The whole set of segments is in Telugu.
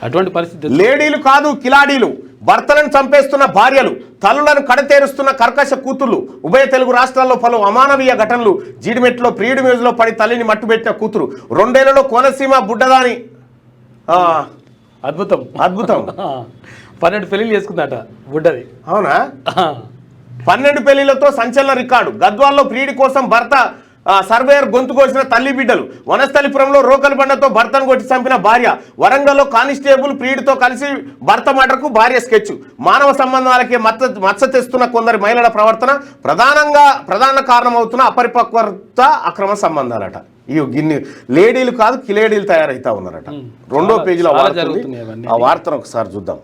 అటువంటి పరిస్థితి. లేడీలు కాదు కిలాడీలు, భర్తలను చంపేస్తున్న భార్యలు, తల్లులను కడతేరుస్తున్న కర్కశ కూతుర్లు. ఉభయ తెలుగు రాష్ట్రాల్లో పలు అమానవీయ ఘటనలు. జీడిమెట్లో ప్రియుడి మ్యూజిలో పడి తల్లిని మట్టుబెట్టిన కూతురు. 2 ఏళ్లలో కోనసీమ బుడ్డదాని. అద్భుతం అద్భుతం. 12 పెళ్లిళ్ళు చేసుకుందట బుడ్డది. అవునా? 12 పెళ్లిళ్లతో సంచలన రికార్డు. గద్వాల్లో ప్రియుడి కోసం భర్త సర్వేయర్ గొంతు కోసిన తల్లి బిడ్డలు. వనస్థలిపురంలో రోకలి బండతో భర్తను కొట్టి చంపిన భార్య. వరంగల్లో కానిస్టేబుల్ ప్రియుడితో కలిసి భర్త మర్డర్కు భార్య స్కెచ్. మానవ సంబంధాలకే మచ్చ తెస్తున్న కొందరి మహిళల ప్రవర్తన ప్రధాన కారణమవుతున్న అపరిపక్వత, అక్రమ సంబంధాలట. ఈ గిన్ని లేడీలు కాదు కిలేడీలు తయారైతా ఉన్నారట. 2వ పేజీలో ఆ వార్తను ఒకసారి చూద్దాం.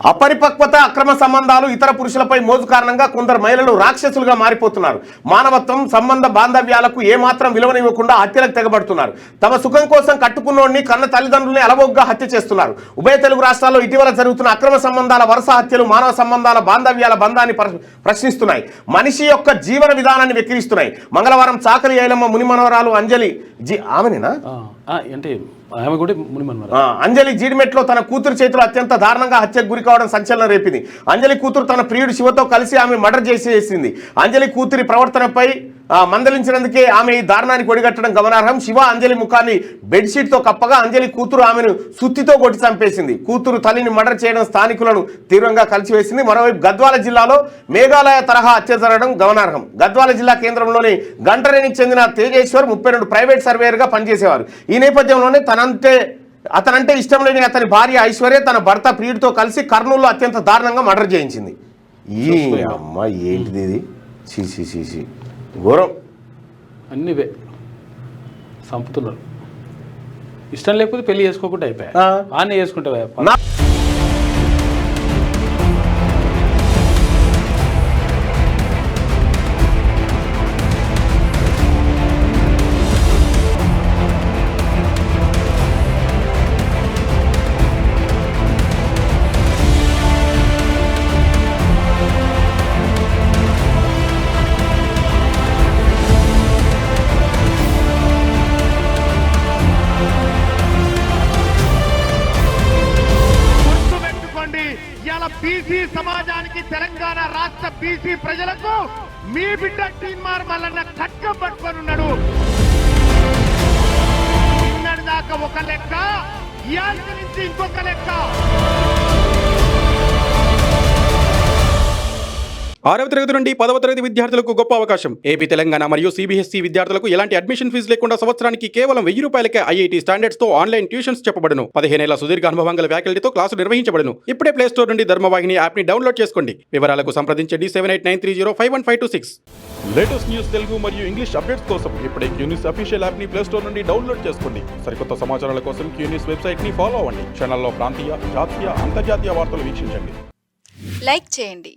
అపరిపక్వత, అక్రమ సంబంధాలు, ఇతర పురుషులపై మోజు కారణంగా కొందరు మహిళలు రాక్షసులుగా మారిపోతున్నారు. మానవత్వం, సంబంధ బాంధవ్యాలకు ఏమాత్రం విలువనివ్వకుండా హత్యలకు తెగబడుతున్నారు. తమ సుఖం కోసం కట్టుకున్నోడిని, కన్న తల్లిదండ్రుల్ని అలవోగ్గా హత్య చేస్తున్నారు. ఉభయ తెలుగు రాష్ట్రాల్లో ఇటీవల జరుగుతున్న అక్రమ సంబంధాల వరుస హత్యలు మానవ సంబంధాల బాంధవ్యాల బంధాన్ని ప్రశ్నిస్తున్నాయి. మనిషి యొక్క జీవన విధానాన్ని వెక్కిరిస్తున్నాయి. మంగళవారం చాకలి ఐలమ్మ ముని మనవరాలు అంజలి ఆమెనేనా అంటే ఆమె కూడా అంజలి జీడిమెట్లో తన కూతురు చేతిలో అత్యంత దారుణంగా హత్యకు గురి కావడం సంచలనం రేపింది. అంజలి కూతురు తన ప్రియుడు శివతో కలిసి ఆమె మర్డర్ చేసేసింది. అంజలి కూతురి ప్రవర్తనపై మందలించినందుకే ఆమె ఈ దారుణానికి ఒడిగట్టడం గమనార్హం. శివ అంజలి ముఖాన్ని బెడ్షీట్తో కప్పగా అంజలి కూతురు ఆమెను సుత్తితో కొట్టి చంపేసింది. కూతురు తల్లిని మర్డర్ చేయడం స్థానికులను తీవ్రంగా కలిసివేసింది. మరోవైపు గద్వాల జిల్లాలో మేఘాలయ తరహా హత్య జరగడం గమనార్హం. గద్వాల జిల్లా కేంద్రంలోని గంటరేనికి చెందిన తేజేశ్వర్ 32 ప్రైవేట్ సర్వేయర్గా పనిచేసేవారు. ఈ నేపథ్యంలోనే అతనంటే ఇష్టం లేని అతని భార్య ఐశ్వర్య తన భర్త ప్రియుడితో కలిసి కర్నూలులో అత్యంత దారుణంగా మర్డర్ చేయించింది. ఈ అమ్మ ఏంటిది ఇది? చీ ఘోరం. అన్ని సంపుతున్నారు. ఇష్టం లేకపోతే పెళ్లి చేసుకోకుండా అయిపోయా, ఆనే చేసుకుంటా. బీసీ సమాజానికి, తెలంగాణ రాష్ట్ర బీసీ ప్రజలకు మీ బిడ్డ టీన్మార్ మల్లన్న ఖడ్గం పట్టుకొనున్నాడు. నిన్నటి దాకా ఒక లెక్క, ఇయాల నుంచి ఇంకొక లెక్క. 6వ తరగతి నుండి 10వ తరగతి విద్యార్థులకు గొప్ప అవకాశం. ఏపీ, తెలంగాణ మరియు సిబిఎస్ఈ విద్యార్థులకు ఎలాంటి అడ్మిషన్ ఫీజు లేకుండా సంవత్సరానికి కేవలం 1000 రూపాయలకే ఐఐటీ స్టాండర్డ్స్ తో ఆన్లైన్ ట్యూషన్స్ చెప్పబడును. 15 ఏళ్ల సుదీర్ఘ అనుభవం గల ఫ్యాకల్టీతో క్లాసు నిర్వహించబడును. ఇప్పుడే ప్లే స్టోర్ నుండి ధర్మవాహిని యాప్ ని డౌన్లోడ్ చేసుకోండి. వివరాలకు సంప్రదించండి 7893051526. లేటెస్ట్ న్యూస్ తెలుగు మరియు ఇంగ్లీష్ అప్డేట్స్ కోసం ఇప్పుడే క్యూన్యూస్ అఫీషియల్ యాప్ ని ప్లే స్టోర్ నుండి డౌన్లోడ్ చేసుకోండి. సరికొత్త సమాచారాల కోసం క్యూన్యూస్ వెబ్సైట్ ని ఫాలో అవ్వండి. ఛానల్లో ప్రాంతీయ, జాతీయ, అంతర్జాతీయ వార్తలు వీక్షించండి. లైక్ చేయండి.